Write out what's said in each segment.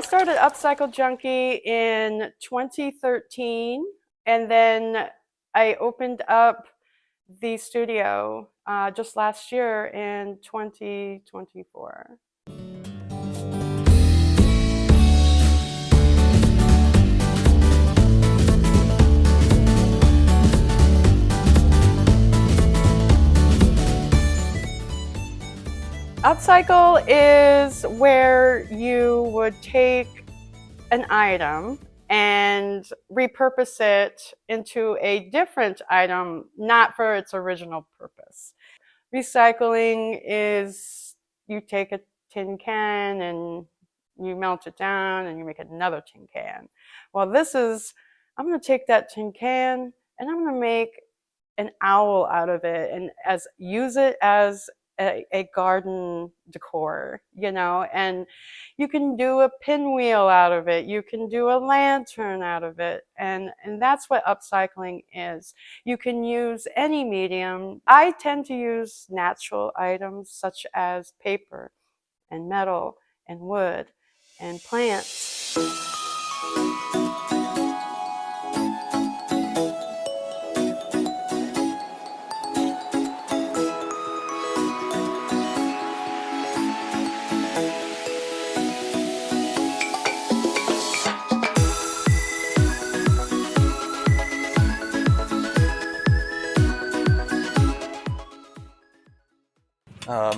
started Upcycle Junkie in 2013, and then I opened up the studio just last year in 2024. Upcycle is where you would take an item and repurpose it into a different item, not for its original purpose. Recycling is you take a tin can and you melt it down and you make another tin can. Well, this is, I'm going to take that tin can and I'm going to make an owl out of it and use it as a garden decor, and you can do a pinwheel out of it. You can do a lantern out of it. And that's what upcycling is. You can use any medium. I tend to use natural items such as paper and metal and wood and plants.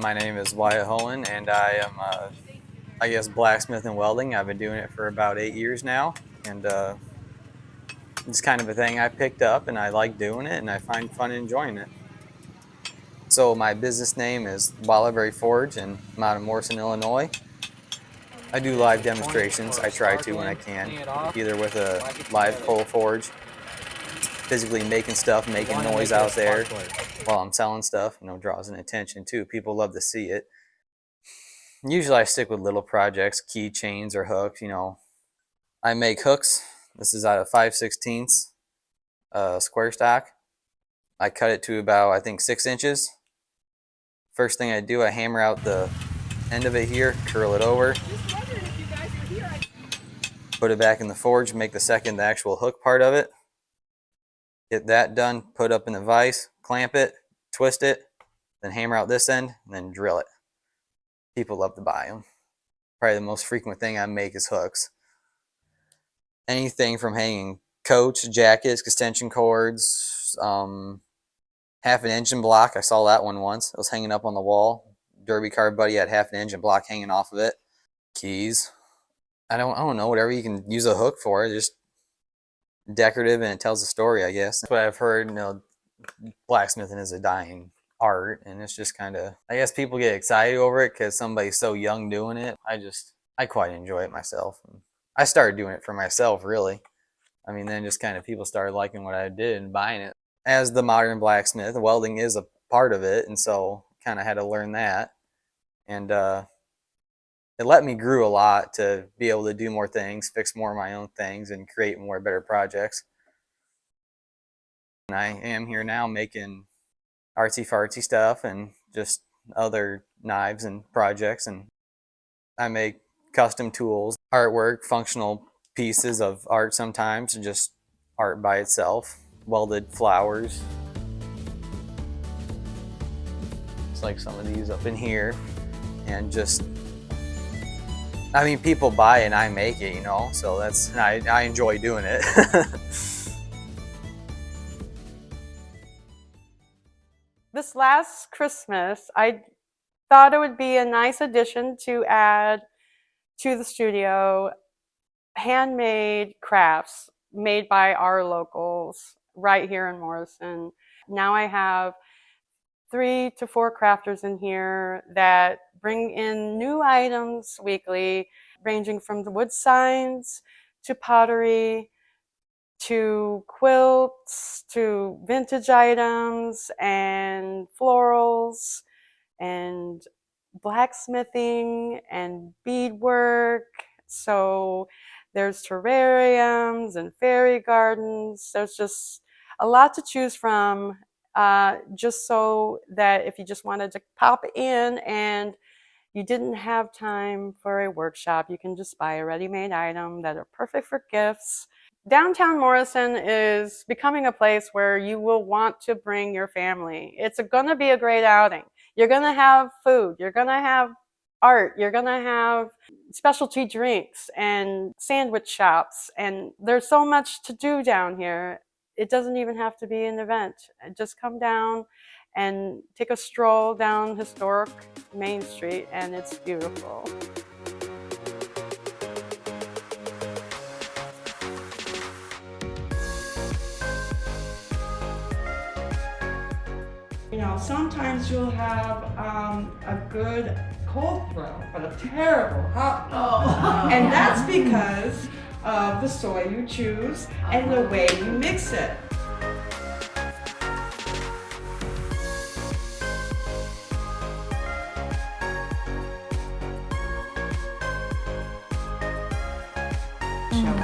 My name is Wyatt Holland, and I am, I guess, blacksmith and welding. I've been doing it for about 8 years now, and it's kind of a thing I picked up, and I like doing it, and I find fun enjoying it. So my business name is Wildberry Forge, and I'm out of Morrison, Illinois. I do live demonstrations. I try to when I can, either with a live coal forge, physically making stuff, making noise out there while I'm selling stuff. Draws an attention too. People love to see it. Usually I stick with little projects, keychains or hooks. I make hooks. This is out of 5/16 square stock. I cut it to about, I think, 6 inches. First thing I do, I hammer out the end of it here, curl it over, put it back in the forge, make the actual hook part of it. Get that done, put up in the vise, clamp it, twist it, then hammer out this end, and then drill it. People love to buy them. Probably the most frequent thing I make is hooks. Anything from hanging coats, jackets, extension cords, half an engine block. I saw that one once. It was hanging up on the wall. Derby car buddy had half an engine block hanging off of it. Keys. I don't know, whatever you can use a hook for. Just decorative, and it tells a story, I guess. That's what I've heard. Blacksmithing is a dying art, and it's just kind of, I guess people get excited over it because somebody's so young doing it. I quite enjoy it myself. I started doing it for myself, really. Then just kind of people started liking what I did and buying it. As the modern blacksmith, welding is a part of it, and so kind of had to learn that. And it let me grow a lot to be able to do more things, fix more of my own things, and create more better projects. And I am here now making artsy-fartsy stuff and just other knives and projects. And I make custom tools, artwork, functional pieces of art sometimes, and just art by itself, welded flowers. It's like some of these up in here, and just, people buy it and I make it, so I enjoy doing it. This last Christmas, I thought it would be a nice addition to add to the studio handmade crafts made by our locals right here in Morrison. Now I have 3 to 4 crafters in here that bring in new items weekly, ranging from the wood signs to pottery to quilts to vintage items and florals and blacksmithing and beadwork. So there's terrariums and fairy gardens. There's just a lot to choose from, just so that if you just wanted to pop in and you didn't have time for a workshop, you can just buy a ready-made item that are perfect for gifts. Downtown Morrison is becoming a place where you will want to bring your family. It's going to be a great outing. You're going to have food, you're going to have art, you're going to have specialty drinks and sandwich shops, and there's so much to do down here. It doesn't even have to be an event. Just come down and take a stroll down historic Main Street, and it's beautiful. You know, sometimes you'll have a good cold throw, but a terrible hot one. And that's because of the soy you choose and the way you mix it.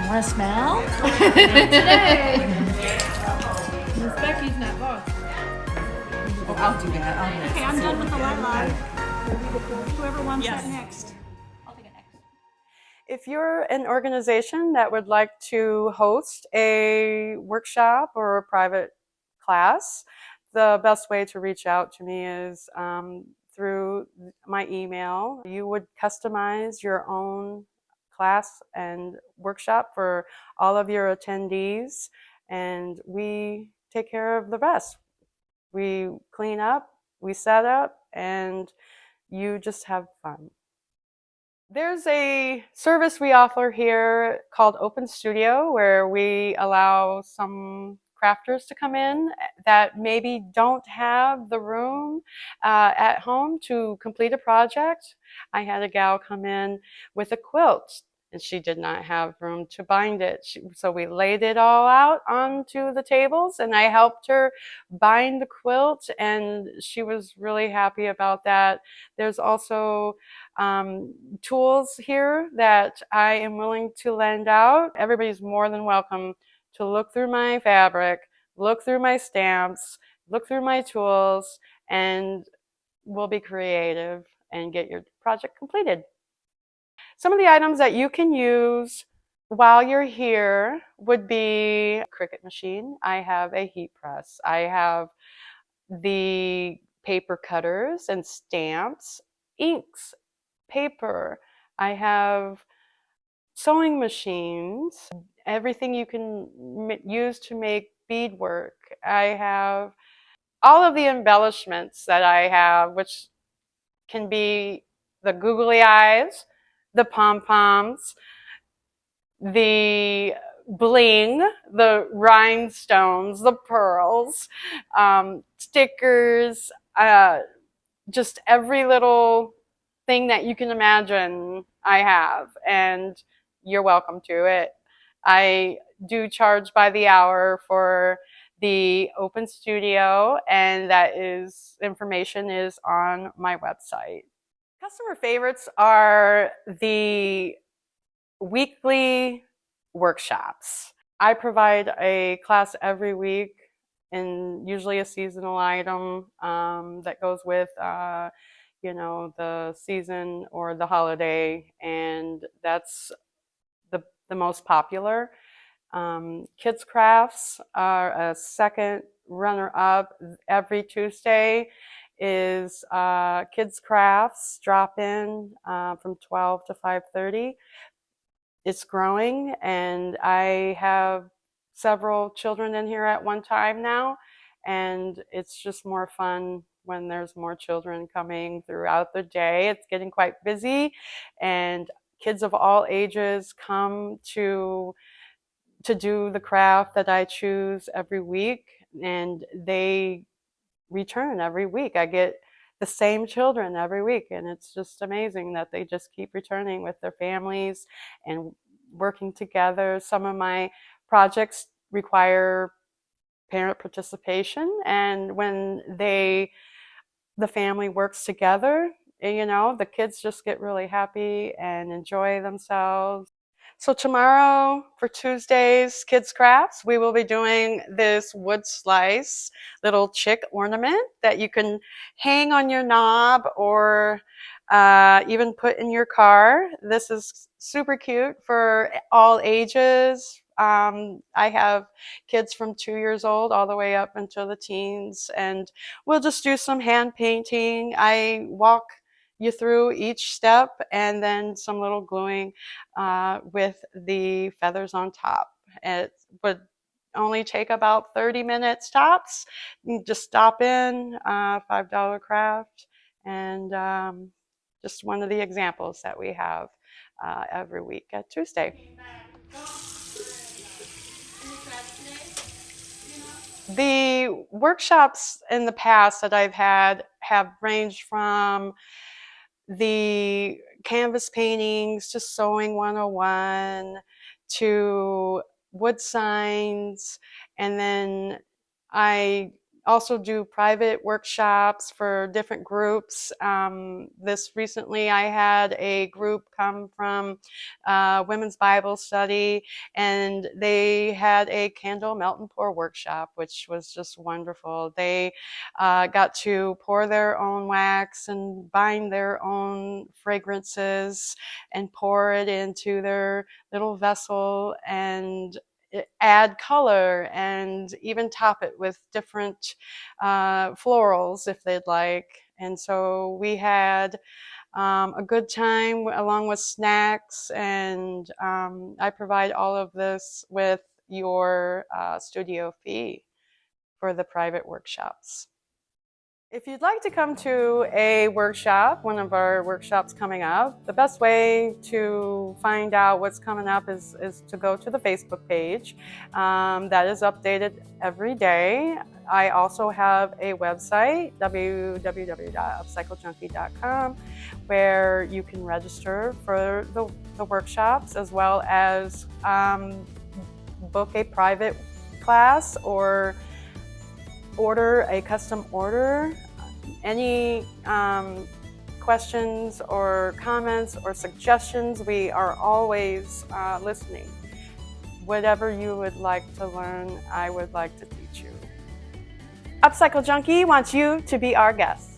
Want to smell? Today. Miss Becky's not boss. Oh, I'll do that. Okay, I'm done with the lilac. Whoever wants that next. I'll take it next. If you're an organization that would like to host a workshop or a private class, the best way to reach out to me is through my email. You would customize your own class and workshop for all of your attendees, and we take care of the rest. We clean up, we set up, and you just have fun. There's a service we offer here called Open Studio, where we allow some crafters to come in that maybe don't have the room at home to complete a project. I had a gal come in with a quilt, and she did not have room to bind it. So we laid it all out onto the tables, and I helped her bind the quilt, and she was really happy about that. There's also tools here that I am willing to lend out. Everybody's more than welcome to look through my fabric, look through my stamps, look through my tools, and we'll be creative and get your project completed. Some of the items that you can use while you're here would be a Cricut machine. I have a heat press. I have the paper cutters and stamps, inks, paper. I have sewing machines, everything you can use to make beadwork. I have all of the embellishments that I have, which can be the googly eyes, the pom-poms, the bling, the rhinestones, the pearls, stickers, just every little thing that you can imagine I have, and you're welcome to it. I do charge by the hour for the open studio, and that information is on my website. Customer favorites are the weekly workshops. I provide a class every week, and usually a seasonal item that goes with the season or the holiday, and that's the most popular. Kids crafts are a second runner-up. Every Tuesday is kids crafts drop-in from 12 to 5:30. It's growing, and I have several children in here at one time now, and it's just more fun when there's more children coming throughout the day. It's getting quite busy, and kids of all ages come to do the craft that I choose every week, and they return every week. I get the same children every week, and it's just amazing that they just keep returning with their families and working together. Some of my projects require parent participation, and when the family works together, the kids just get really happy and enjoy themselves. So tomorrow for Tuesday's Kids Crafts, we will be doing this wood slice little chick ornament that you can hang on your knob or even put in your car. This is super cute for all ages. I have kids from 2 years old all the way up until the teens, and we'll just do some hand painting. I walk you through each step and then some little gluing with the feathers on top. It would only take about 30 minutes tops. You just stop in, $5 craft, and just one of the examples that we have every week at Tuesday. The workshops in the past that I've had have ranged from the canvas paintings to sewing 101 to wood signs, and then I also do private workshops for different groups. This recently I had a group come from Women's Bible Study, and they had a candle melt and pour workshop, which was just wonderful. They got to pour their own wax and bind their own fragrances and pour it into their little vessel and add color and even top it with different florals if they'd like. And so we had a good time along with snacks, and I provide all of this with your studio fee for the private workshops. If you'd like to come to a workshop, one of our workshops coming up, the best way to find out what's coming up is to go to the Facebook page. That is updated every day. I also have a website, www.upcyclejunkie.com, where you can register for the workshops, as well as book a private class or order a custom order. Any questions or comments or suggestions, we are always listening. Whatever you would like to learn, I would like to teach you. Upcycle Junkie wants you to be our guest.